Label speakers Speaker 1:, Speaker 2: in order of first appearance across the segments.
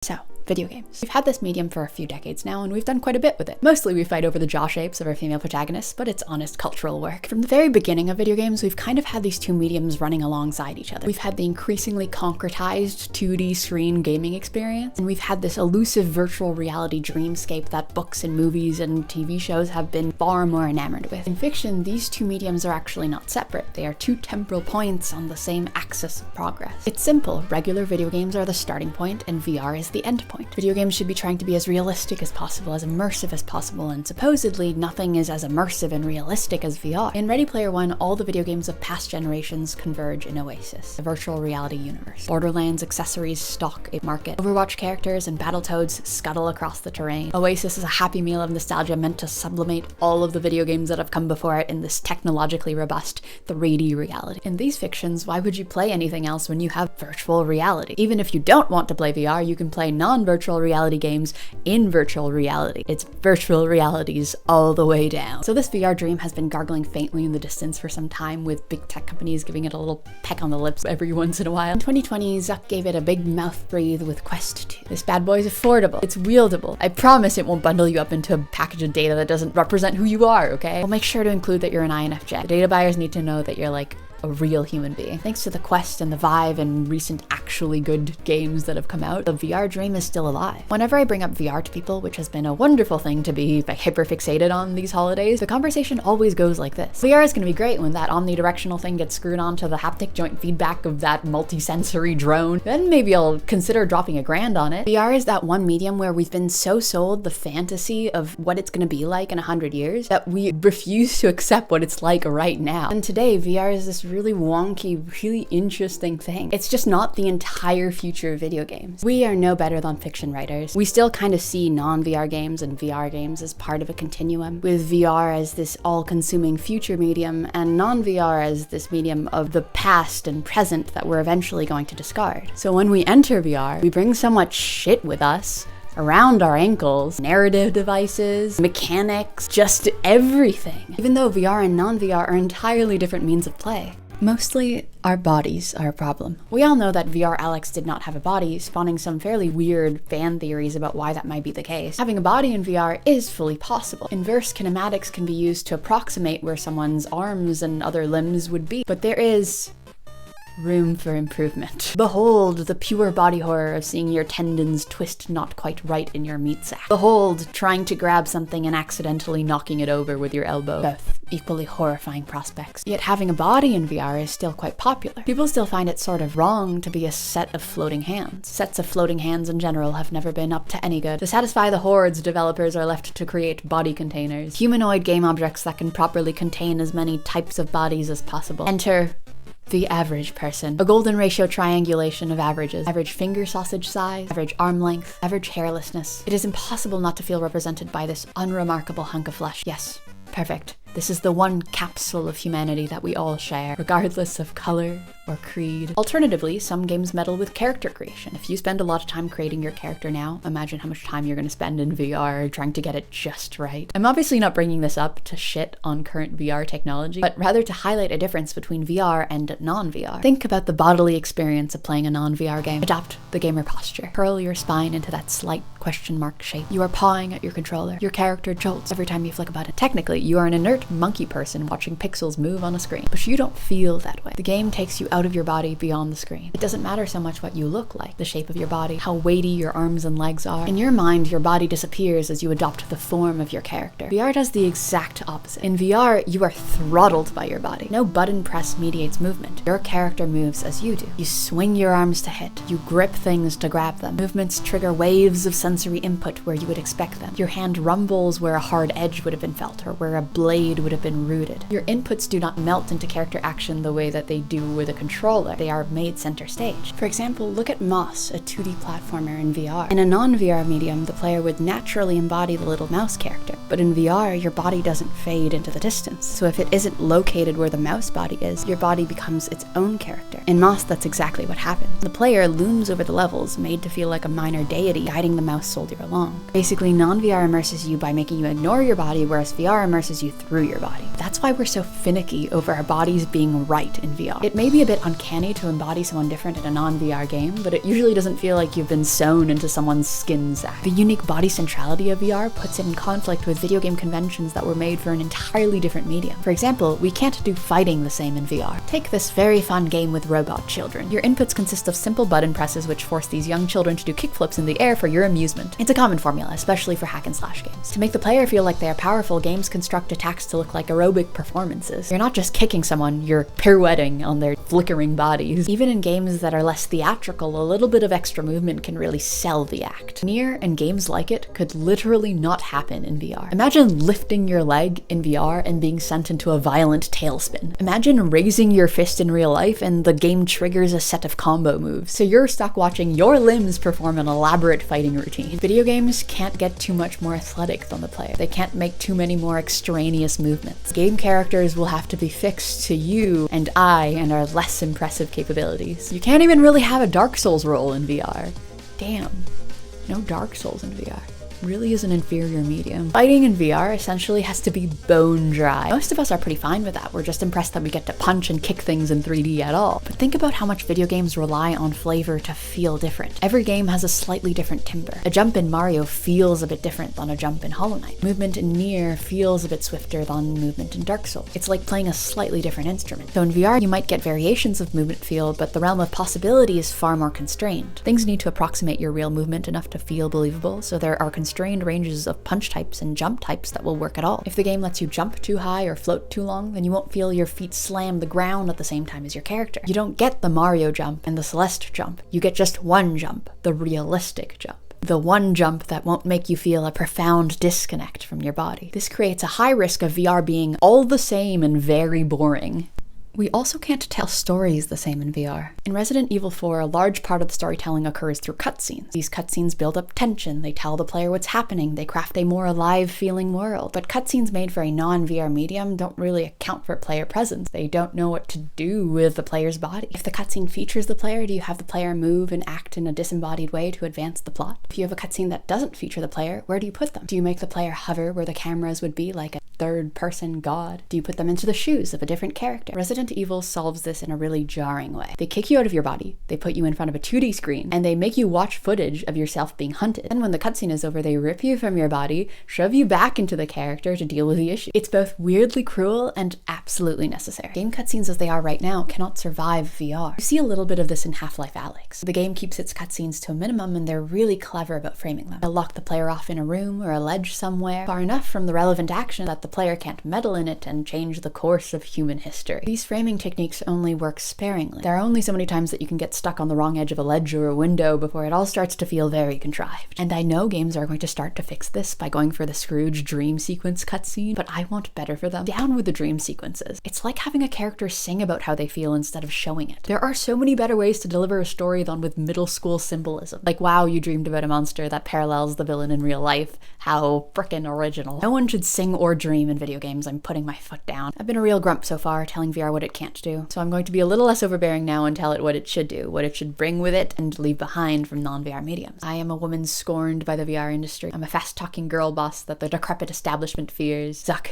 Speaker 1: So, video games. We've had this medium for a few decades now, and we've done quite a bit with it. Mostly we fight over the jaw shapes of our female protagonists, but it's honest cultural work. From the very beginning of video games, we've kind of had these two mediums running alongside each other. We've had the increasingly concretized 2D screen gaming experience, and we've had this elusive virtual reality dreamscape that books and movies and TV shows have been far more enamored with. In fiction, these two mediums are actually not separate. They are two temporal points on the same axis of progress. It's simple. Regular video games are the starting point, and VR is the end point. Video games should be trying to be as realistic as possible, as immersive as possible, and supposedly nothing is as immersive and realistic as VR. In Ready Player One, all the video games of past generations converge in Oasis, a virtual reality universe. Borderlands accessories stock a market. Overwatch characters and Battletoads scuttle across the terrain. Oasis is a happy meal of nostalgia meant to sublimate all of the video games that have come before it in this technologically robust 3D reality. In these fictions, why would you play anything else when you have virtual reality? Even if you don't want to play VR, you can play non-virtual reality games in virtual reality. It's virtual realities all the way down. So this VR dream has been gargling faintly in the distance for some time, with big tech companies giving it a little peck on the lips every once in a while. In 2020, Zuck gave it a big mouth breathe with Quest 2. This bad boy is affordable. It's wieldable. I promise it won't bundle you up into a package of data that doesn't represent who you are, okay? We'll make sure to include that you're an INFJ. The data buyers need to know that you're like a real human being. Thanks to the Quest and the Vive and recent actually good games that have come out, the VR dream is still alive. Whenever I bring up VR to people, which has been a wonderful thing to be hyper-fixated on these holidays, the conversation always goes like this. VR is going to be great when that omnidirectional thing gets screwed onto the haptic joint feedback of that multi-sensory drone. Then maybe I'll consider dropping $1,000 on it. VR is that one medium where we've been so sold the fantasy of what it's going to be like in 100 years that we refuse to accept what it's like right now. And today, VR is this really wonky, really interesting thing. It's just not the entire future of video games. We are no better than fiction writers. We still kind of see non-VR games and VR games as part of a continuum, with VR as this all-consuming future medium and non-VR as this medium of the past and present that we're eventually going to discard. So when we enter VR, we bring so much shit with us around our ankles, narrative devices, mechanics, just everything. Even though VR and non-VR are entirely different means of play. Mostly, our bodies are a problem. We all know that VR Alex did not have a body, spawning some fairly weird fan theories about why that might be the case. Having a body in VR is fully possible. Inverse kinematics can be used to approximate where someone's arms and other limbs would be, but there is room for improvement. Behold the pure body horror of seeing your tendons twist not quite right in your meat sack. Behold trying to grab something and accidentally knocking it over with your elbow. Both equally horrifying prospects. Yet having a body in VR is still quite popular. People still find it sort of wrong to be a set of floating hands. Sets of floating hands in general have never been up to any good. To satisfy the hordes, developers are left to create body containers. Humanoid game objects that can properly contain as many types of bodies as possible. Enter the average person. A golden ratio triangulation of averages. Average finger sausage size, average arm length, average hairlessness. It is impossible not to feel represented by this unremarkable hunk of flesh. Yes, perfect. This is the one capsule of humanity that we all share, regardless of color or creed. Alternatively, some games meddle with character creation. If you spend a lot of time creating your character now, imagine how much time you're going to spend in VR trying to get it just right. I'm obviously not bringing this up to shit on current VR technology, but rather to highlight a difference between VR and non-VR. Think about the bodily experience of playing a non-VR game. Adopt the gamer posture. Curl your spine into that slight question mark shape. You are pawing at your controller. Your character jolts every time you flick a button. Technically, you are an inert monkey person watching pixels move on a screen, but you don't feel that way. The game takes you out of your body beyond the screen. It doesn't matter so much what you look like, the shape of your body, how weighty your arms and legs are. In your mind, your body disappears as you adopt the form of your character. VR does the exact opposite. In VR, you are throttled by your body. No button press mediates movement. Your character moves as you do. You swing your arms to hit. You grip things to grab them. Movements trigger waves of sensory input where you would expect them. Your hand rumbles where a hard edge would have been felt or where a blade would have been rooted. Your inputs do not melt into character action the way that they do with a controller. They are made center stage. For example, look at Moss, a 2D platformer in VR. In a non-VR medium, the player would naturally embody the little mouse character, but in VR, your body doesn't fade into the distance. So if it isn't located where the mouse body is, your body becomes its own character. In Moss, that's exactly what happens. The player looms over the levels, made to feel like a minor deity guiding the mouse soldier along. Basically, non-VR immerses you by making you ignore your body, whereas VR immerses you through your body. That's why we're so finicky over our bodies being right in VR. It may be a bit bit uncanny to embody someone different in a non-VR game, but it usually doesn't feel like you've been sewn into someone's skin sack. The unique body centrality of VR puts it in conflict with video game conventions that were made for an entirely different medium. For example, we can't do fighting the same in VR. Take this very fun game with robot children. Your inputs consist of simple button presses which force these young children to do kickflips in the air for your amusement. It's a common formula, especially for hack and slash games. To make the player feel like they are powerful, games construct attacks to look like aerobic performances. You're not just kicking someone, you're pirouetting on their flickering bodies. Even in games that are less theatrical, a little bit of extra movement can really sell the act. Nier and games like it could literally not happen in VR. Imagine lifting your leg in VR and being sent into a violent tailspin. Imagine raising your fist in real life and the game triggers a set of combo moves, so you're stuck watching your limbs perform an elaborate fighting routine. Video games can't get too much more athletic than the player. They can't make too many more extraneous movements. Game characters will have to be fixed to you and I and our less impressive capabilities. You can't even really have a Dark Souls role in VR. Damn, no Dark Souls in VR. Really is an inferior medium. Fighting in VR essentially has to be bone dry. Most of us are pretty fine with that. We're just impressed that we get to punch and kick things in 3D at all. But think about how much video games rely on flavor to feel different. Every game has a slightly different timbre. A jump in Mario feels a bit different than a jump in Hollow Knight. Movement in Nier feels a bit swifter than movement in Dark Souls. It's like playing a slightly different instrument. So in VR, you might get variations of movement feel, but the realm of possibility is far more constrained. Things need to approximate your real movement enough to feel believable, so there are constrained ranges of punch types and jump types that will work at all. If the game lets you jump too high or float too long, then you won't feel your feet slam the ground at the same time as your character. You don't get the Mario jump and the Celeste jump. You get just one jump, the realistic jump. The one jump that won't make you feel a profound disconnect from your body. This creates a high risk of VR being all the same and very boring. We also can't tell stories the same in VR. In Resident Evil 4, a large part of the storytelling occurs through cutscenes. These cutscenes build up tension, they tell the player what's happening, they craft a more alive-feeling world. But cutscenes made for a non-VR medium don't really account for player presence. They don't know what to do with the player's body. If the cutscene features the player, do you have the player move and act in a disembodied way to advance the plot? If you have a cutscene that doesn't feature the player, where do you put them? Do you make the player hover where the cameras would be, like a third-person god? Do you put them into the shoes of a different character? Resident Evil solves this in a really jarring way. They kick you out of your body, they put you in front of a 2D screen, and they make you watch footage of yourself being hunted. And when the cutscene is over, they rip you from your body, shove you back into the character to deal with the issue. It's both weirdly cruel and absolutely necessary. Game cutscenes as they are right now cannot survive VR. You see a little bit of this in Half-Life Alyx. The game keeps its cutscenes to a minimum, and they're really clever about framing them. They'll lock the player off in a room or a ledge somewhere, far enough from the relevant action that the player can't meddle in it and change the course of human history. These framing techniques only work sparingly. There are only so many times that you can get stuck on the wrong edge of a ledge or a window before it all starts to feel very contrived. And I know games are going to start to fix this by going for the Scrooge dream sequence cutscene, but I want better for them. Down with the dream sequences. It's like having a character sing about how they feel instead of showing it. There are so many better ways to deliver a story than with middle school symbolism. Like, wow, you dreamed about a monster that parallels the villain in real life. How frickin' original. No one should sing or dream in video games. I'm putting my foot down. I've been a real grump so far, telling VR what it can't do. So I'm going to be a little less overbearing now and tell it what it should do, what it should bring with it and leave behind from non-VR mediums. I am a woman scorned by the VR industry. I'm a fast-talking girl boss that the decrepit establishment fears. Zuck,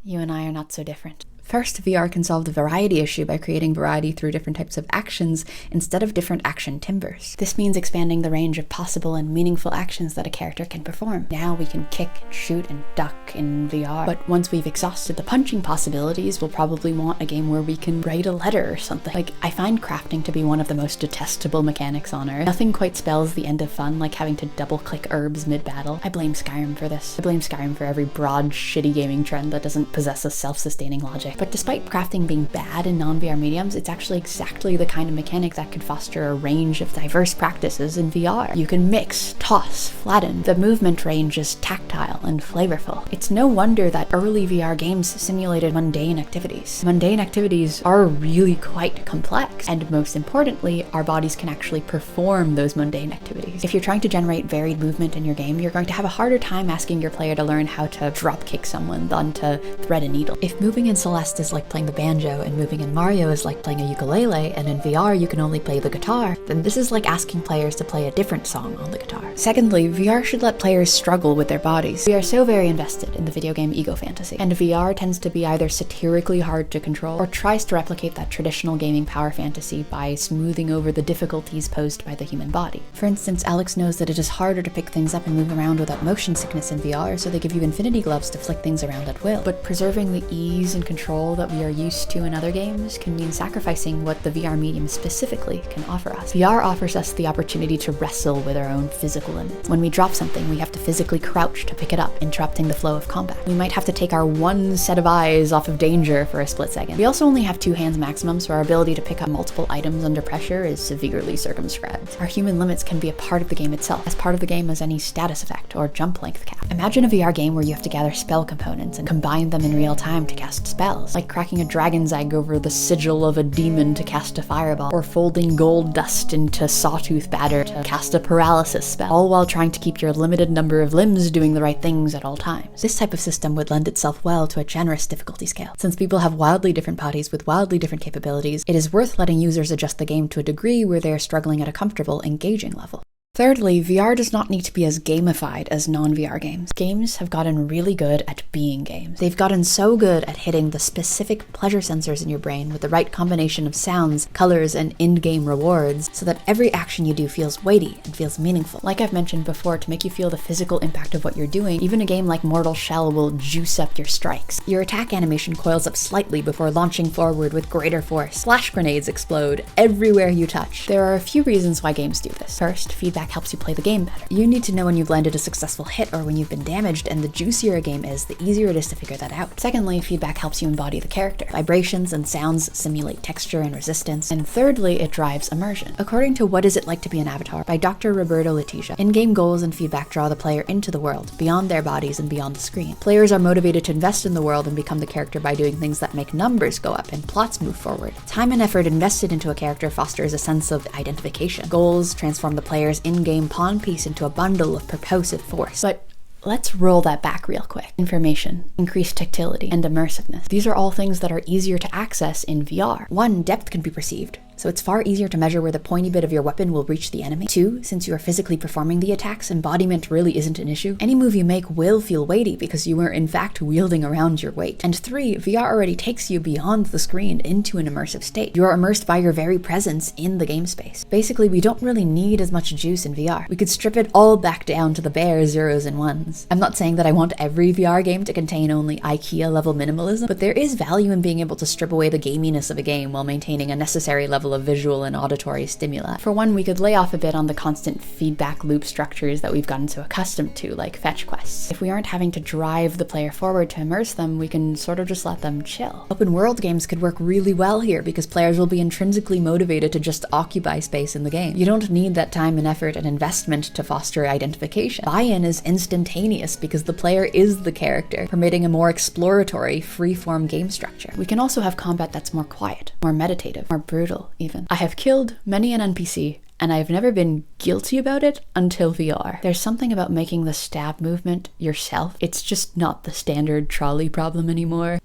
Speaker 1: you and I are not so different. First, VR can solve the variety issue by creating variety through different types of actions instead of different action timbres. This means expanding the range of possible and meaningful actions that a character can perform. Now we can kick, shoot, and duck in VR. But once we've exhausted the punching possibilities, we'll probably want a game where we can write a letter or something. Like, I find crafting to be one of the most detestable mechanics on Earth. Nothing quite spells the end of fun like having to double-click herbs mid-battle. I blame Skyrim for this. I blame Skyrim for every broad, shitty gaming trend that doesn't possess a self-sustaining logic. But despite crafting being bad in non-VR mediums, it's actually exactly the kind of mechanic that could foster a range of diverse practices in VR. You can mix, toss, flatten. The movement range is tactile and flavorful. It's no wonder that early VR games simulated mundane activities. Mundane activities are really quite complex, and most importantly, our bodies can actually perform those mundane activities. If you're trying to generate varied movement in your game, you're going to have a harder time asking your player to learn how to drop kick someone than to thread a needle. If moving in Celeste Celeste is like playing the banjo and moving in Mario is like playing a ukulele, and in VR you can only play the guitar, then this is like asking players to play a different song on the guitar. Secondly, VR should let players struggle with their bodies. We are so very invested in the video game ego fantasy, and VR tends to be either satirically hard to control or tries to replicate that traditional gaming power fantasy by smoothing over the difficulties posed by the human body. For instance, Alex knows that it is harder to pick things up and move around without motion sickness in VR, so they give you infinity gloves to flick things around at will. But preserving the ease and control that we are used to in other games can mean sacrificing what the VR medium specifically can offer us. VR offers us the opportunity to wrestle with our own physical limits. When we drop something, we have to physically crouch to pick it up, interrupting the flow of combat. We might have to take our one set of eyes off of danger for a split second. We also only have 2 hands maximum, so our ability to pick up multiple items under pressure is severely circumscribed. Our human limits can be a part of the game itself, as part of the game as any status effect or jump length cap. Imagine a VR game where you have to gather spell components and combine them in real time to cast spells, like cracking a dragon's egg over the sigil of a demon to cast a fireball, or folding gold dust into sawtooth batter to cast a paralysis spell, all while trying to keep your limited number of limbs doing the right things at all times. This type of system would lend itself well to a generous difficulty scale. Since people have wildly different bodies with wildly different capabilities, it is worth letting users adjust the game to a degree where they are struggling at a comfortable, engaging level. Thirdly, VR does not need to be as gamified as non-VR games. Games have gotten really good at being games. They've gotten so good at hitting the specific pleasure sensors in your brain with the right combination of sounds, colors, and in-game rewards so that every action you do feels weighty and feels meaningful. Like I've mentioned before, to make you feel the physical impact of what you're doing, even a game like Mortal Shell will juice up your strikes. Your attack animation coils up slightly before launching forward with greater force. Flash grenades explode everywhere you touch. There are a few reasons why games do this. First, feedback helps you play the game better. You need to know when you've landed a successful hit or when you've been damaged, and the juicier a game is, the easier it is to figure that out. Secondly, feedback helps you embody the character. Vibrations and sounds simulate texture and resistance. And thirdly, it drives immersion. According to What Is It Like to Be an Avatar by Dr. Roberto Letizia, in-game goals and feedback draw the player into the world, beyond their bodies and beyond the screen. Players are motivated to invest in the world and become the character by doing things that make numbers go up and plots move forward. Time and effort invested into a character fosters a sense of identification. Goals transform the player's in-game pawn piece into a bundle of purposive force. But let's roll that back real quick. Information, increased tactility, and immersiveness. These are all things that are easier to access in VR. 1, depth can be perceived, so it's far easier to measure where the pointy bit of your weapon will reach the enemy. 2, since you are physically performing the attacks, embodiment really isn't an issue. Any move you make will feel weighty because you are in fact wielding around your weight. And 3, VR already takes you beyond the screen into an immersive state. You are immersed by your very presence in the game space. Basically, we don't really need as much juice in VR. We could strip it all back down to the bare zeros and ones. I'm not saying that I want every VR game to contain only IKEA level minimalism, but there is value in being able to strip away the gaminess of a game while maintaining a necessary level of visual and auditory stimuli. For one, we could lay off a bit on the constant feedback loop structures that we've gotten so accustomed to, like fetch quests. If we aren't having to drive the player forward to immerse them, we can sort of just let them chill. Open world games could work really well here because players will be intrinsically motivated to just occupy space in the game. You don't need that time and effort and investment to foster identification. Buy-in is instantaneous because the player is the character, permitting a more exploratory, free-form game structure. We can also have combat that's more quiet, more meditative, more brutal, even. I have killed many an NPC, and I've never been guilty about it until VR. There's something about making the stab movement yourself. It's just not the standard trolley problem anymore.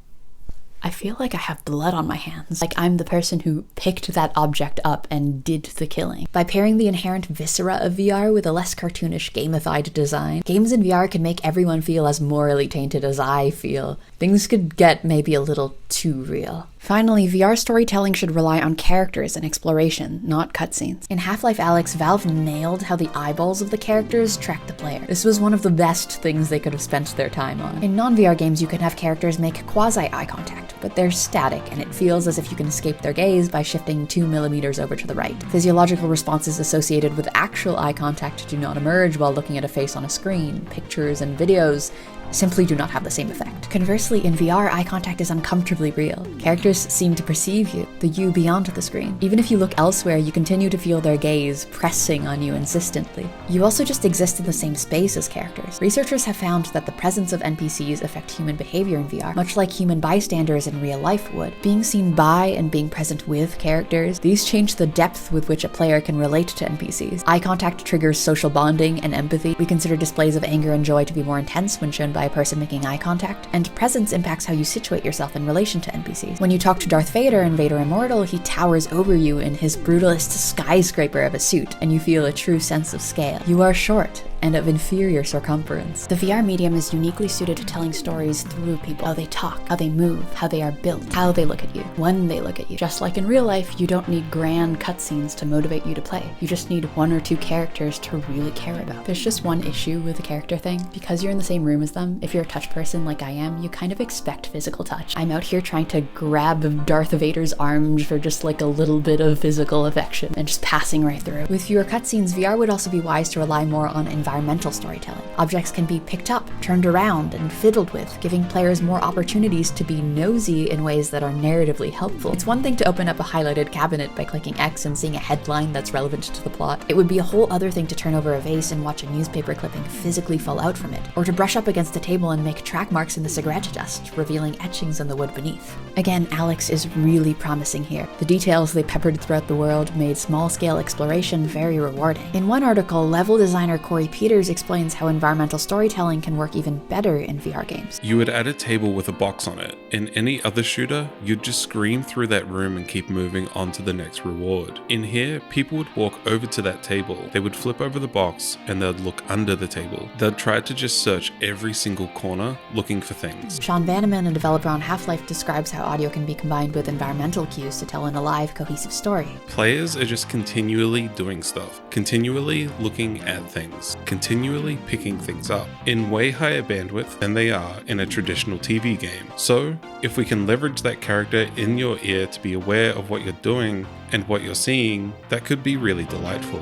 Speaker 1: I feel like I have blood on my hands, like I'm the person who picked that object up and did the killing. By pairing the inherent viscera of VR with a less cartoonish, gamified design, games in VR can make everyone feel as morally tainted as I feel. Things could get maybe a little too real. Finally, VR storytelling should rely on characters and exploration, not cutscenes. In Half-Life Alyx, Valve nailed how the eyeballs of the characters track the player. This was one of the best things they could have spent their time on. In non-VR games, you can have characters make quasi-eye contact, but they're static, and it feels as if you can escape their gaze by shifting 2 millimeters over to the right. Physiological responses associated with actual eye contact do not emerge while looking at a face on a screen. Pictures and videos simply do not have the same effect. Conversely, in VR, eye contact is uncomfortably real. Characters seem to perceive you, the you beyond the screen. Even if you look elsewhere, you continue to feel their gaze pressing on you insistently. You also just exist in the same space as characters. Researchers have found that the presence of NPCs affect human behavior in VR, much like human bystanders in real life would. Being seen by and being present with characters, these change the depth with which a player can relate to NPCs. Eye contact triggers social bonding and empathy. We consider displays of anger and joy to be more intense when shown by by a person making eye contact, and presence impacts how you situate yourself in relation to NPCs. When you talk to Darth Vader in Vader Immortal, he towers over you in his brutalist skyscraper of a suit, and you feel a true sense of scale. You are short and of inferior circumference. The VR medium is uniquely suited to telling stories through people, how they talk, how they move, how they are built, how they look at you, when they look at you. Just like in real life, you don't need grand cutscenes to motivate you to play. You just need 1 or 2 characters to really care about. There's just one issue with the character thing. Because you're in the same room as them, if you're a touch person like I am, you kind of expect physical touch. I'm out here trying to grab Darth Vader's arms for just like a little bit of physical affection and just passing right through. With fewer cutscenes, VR would also be wise to rely more on environmental storytelling. Objects can be picked up, turned around, and fiddled with, giving players more opportunities to be nosy in ways that are narratively helpful. It's one thing to open up a highlighted cabinet by clicking X and seeing a headline that's relevant to the plot. It would be a whole other thing to turn over a vase and watch a newspaper clipping physically fall out from it, or to brush up against a table and make track marks in the cigarette dust, revealing etchings on the wood beneath. Again, Alex is really promising here. The details they peppered throughout the world made small-scale exploration very rewarding. In one article, level designer Corey Peters explains how environmental storytelling can work even better in VR games.
Speaker 2: You would add a table with a box on it. In any other shooter, you'd just scream through that room and keep moving on to the next reward. In here, people would walk over to that table, they would flip over the box, and they'd look under the table. They'd try to just search every single corner looking for things.
Speaker 1: Sean Vanneman, a developer on Half-Life, describes how audio can be combined with environmental cues to tell an alive, cohesive story.
Speaker 2: Players are just continually doing stuff, continually looking at things, continually picking things up in way higher bandwidth than they are in a traditional TV game. So, if we can leverage that character in your ear to be aware of what you're doing and what you're seeing, that could be really delightful.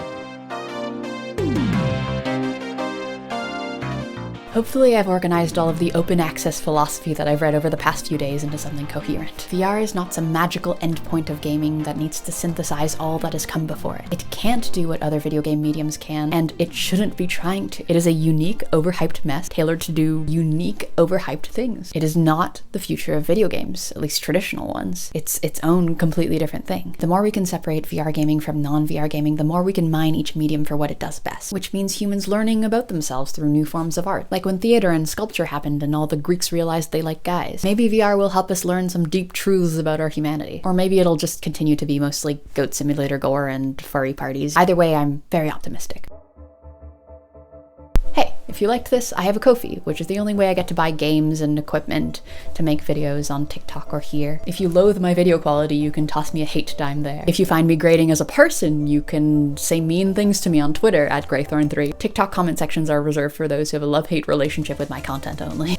Speaker 1: Hopefully I've organized all of the open access philosophy that I've read over the past few days into something coherent. VR is not some magical endpoint of gaming that needs to synthesize all that has come before it. It can't do what other video game mediums can, and it shouldn't be trying to. It is a unique, overhyped mess tailored to do unique, overhyped things. It is not the future of video games, at least traditional ones. It's its own completely different thing. The more we can separate VR gaming from non-VR gaming, the more we can mine each medium for what it does best, which means humans learning about themselves through new forms of art. Like when theater and sculpture happened and all the Greeks realized they like guys. Maybe VR will help us learn some deep truths about our humanity. Or maybe it'll just continue to be mostly Goat Simulator gore and furry parties. Either way, I'm very optimistic. Hey, if you liked this, I have a Ko-fi, which is the only way I get to buy games and equipment to make videos on TikTok or here. If you loathe my video quality, you can toss me a hate dime there. If you find me grating as a person, you can say mean things to me on Twitter @Greythorn3. TikTok comment sections are reserved for those who have a love-hate relationship with my content only.